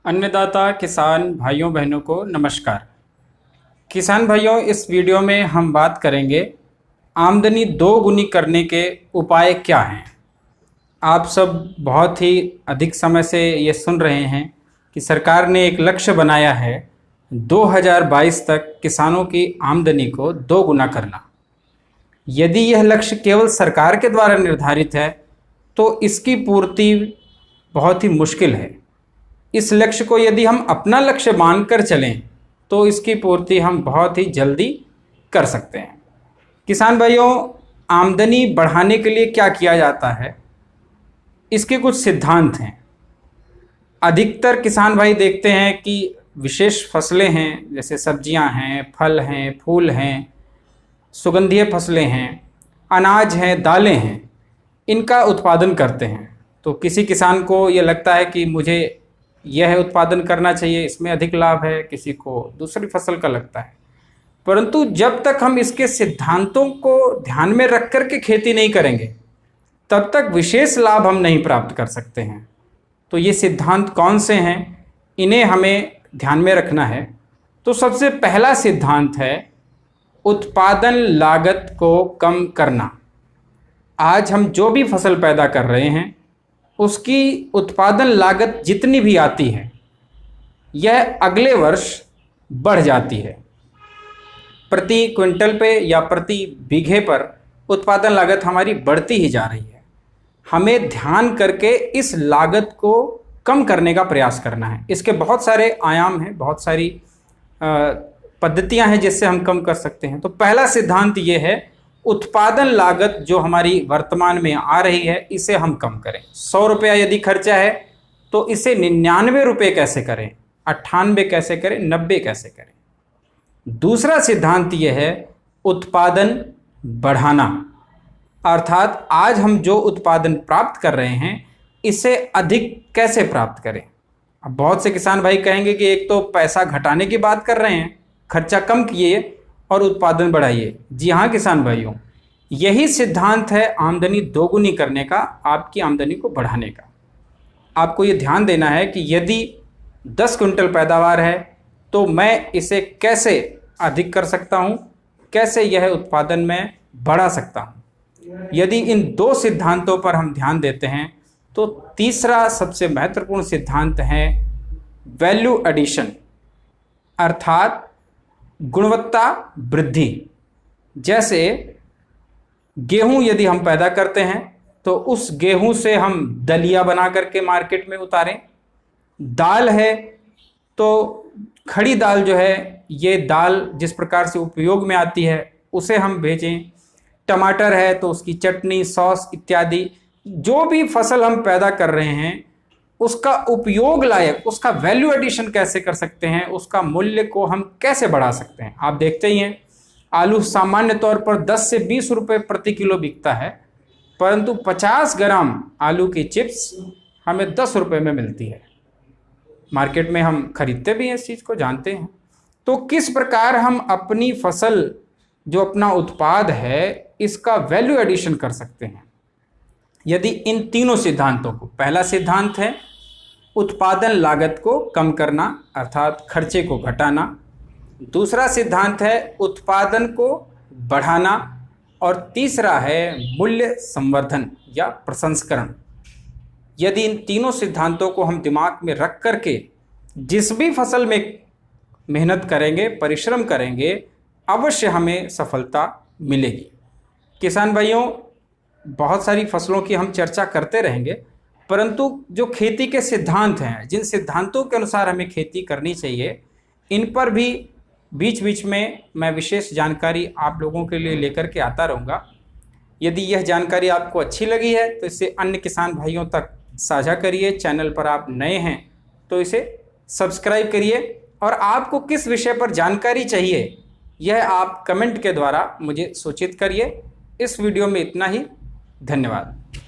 अन्नदाता किसान भाइयों बहनों को नमस्कार। किसान भाइयों, इस वीडियो में हम बात करेंगे आमदनी दोगुनी करने के उपाय क्या हैं। आप सब बहुत ही अधिक समय से ये सुन रहे हैं कि सरकार ने एक लक्ष्य बनाया है 2022 तक किसानों की आमदनी को दोगुना करना। यदि यह लक्ष्य केवल सरकार के द्वारा निर्धारित है तो इसकी पूर्ति बहुत ही मुश्किल है। इस लक्ष्य को यदि हम अपना लक्ष्य मानकर चलें तो इसकी पूर्ति हम बहुत ही जल्दी कर सकते हैं। किसान भाइयों, आमदनी बढ़ाने के लिए क्या किया जाता है, इसके कुछ सिद्धांत हैं। अधिकतर किसान भाई देखते हैं कि विशेष फसलें हैं, जैसे सब्जियां हैं, फल हैं, फूल हैं, सुगंधीय फसलें हैं, अनाज हैं, दालें हैं, इनका उत्पादन करते हैं। तो किसी किसान को ये लगता है कि मुझे यह उत्पादन करना चाहिए, इसमें अधिक लाभ है, किसी को दूसरी फसल का लगता है। परंतु जब तक हम इसके सिद्धांतों को ध्यान में रख कर के खेती नहीं करेंगे तब तक विशेष लाभ हम नहीं प्राप्त कर सकते हैं। तो ये सिद्धांत कौन से हैं, इन्हें हमें ध्यान में रखना है। तो सबसे पहला सिद्धांत है उत्पादन लागत को कम करना। आज हम जो भी फसल पैदा कर रहे हैं उसकी उत्पादन लागत जितनी भी आती है यह अगले वर्ष बढ़ जाती है। प्रति क्विंटल पे या प्रति बीघे पर उत्पादन लागत हमारी बढ़ती ही जा रही है। हमें ध्यान करके इस लागत को कम करने का प्रयास करना है। इसके बहुत सारे आयाम हैं, बहुत सारी पद्धतियां हैं जिससे हम कम कर सकते हैं। तो पहला सिद्धांत ये है, उत्पादन लागत जो हमारी वर्तमान में आ रही है इसे हम कम करें। 100 रुपया यदि खर्चा है तो इसे 99 रुपये कैसे करें, 98 कैसे करें, 90 कैसे करें। दूसरा सिद्धांत यह है उत्पादन बढ़ाना, अर्थात आज हम जो उत्पादन प्राप्त कर रहे हैं इसे अधिक कैसे प्राप्त करें। अब बहुत से किसान भाई कहेंगे कि एक तो पैसा घटाने की बात कर रहे हैं, खर्चा कम किए और उत्पादन बढ़ाइए। जी हाँ किसान भाइयों, यही सिद्धांत है आमदनी दोगुनी करने का, आपकी आमदनी को बढ़ाने का। आपको ये ध्यान देना है कि यदि 10 क्विंटल पैदावार है तो मैं इसे कैसे अधिक कर सकता हूँ, कैसे यह उत्पादन में बढ़ा सकता हूँ। यदि इन दो सिद्धांतों पर हम ध्यान देते हैं तो तीसरा सबसे महत्वपूर्ण सिद्धांत है वैल्यू एडिशन, अर्थात गुणवत्ता वृद्धि। जैसे गेहूं यदि हम पैदा करते हैं तो उस गेहूं से हम दलिया बना करके मार्केट में उतारें। दाल है तो खड़ी दाल जो है, ये दाल जिस प्रकार से उपयोग में आती है उसे हम भेजें। टमाटर है तो उसकी चटनी, सॉस इत्यादि जो भी फसल हम पैदा कर रहे हैं उसका उपयोग लायक, उसका वैल्यू एडिशन कैसे कर सकते हैं, उसका मूल्य को हम कैसे बढ़ा सकते हैं। आप देखते ही हैं आलू सामान्य तौर पर 10 से 20 रुपये प्रति किलो बिकता है, परंतु 50 ग्राम आलू की चिप्स हमें 10 रुपये में मिलती है। मार्केट में हम खरीदते भी हैं, इस चीज़ को जानते हैं। तो किस प्रकार हम अपनी फसल, जो अपना उत्पाद है, इसका वैल्यू एडिशन कर सकते हैं यदि इन तीनों सिद्धांतों को। पहला सिद्धांत है उत्पादन लागत को कम करना, अर्थात खर्चे को घटाना। दूसरा सिद्धांत है उत्पादन को बढ़ाना और तीसरा है मूल्य संवर्धन या प्रसंस्करण। यदि इन तीनों सिद्धांतों को हम दिमाग में रख करके जिस भी फसल में मेहनत करेंगे, परिश्रम करेंगे, अवश्य हमें सफलता मिलेगी। किसान भाइयों, बहुत सारी फसलों की हम चर्चा करते रहेंगे, परंतु जो खेती के सिद्धांत हैं, जिन सिद्धांतों के अनुसार हमें खेती करनी चाहिए, इन पर भी बीच बीच में मैं विशेष जानकारी आप लोगों के लिए लेकर के आता रहूँगा। यदि यह जानकारी आपको अच्छी लगी है तो इसे अन्य किसान भाइयों तक साझा करिए। चैनल पर आप नए हैं तो इसे सब्सक्राइब करिए और आपको किस विषय पर जानकारी चाहिए यह आप कमेंट के द्वारा मुझे सूचित करिए। इस वीडियो में इतना ही। धन्यवाद।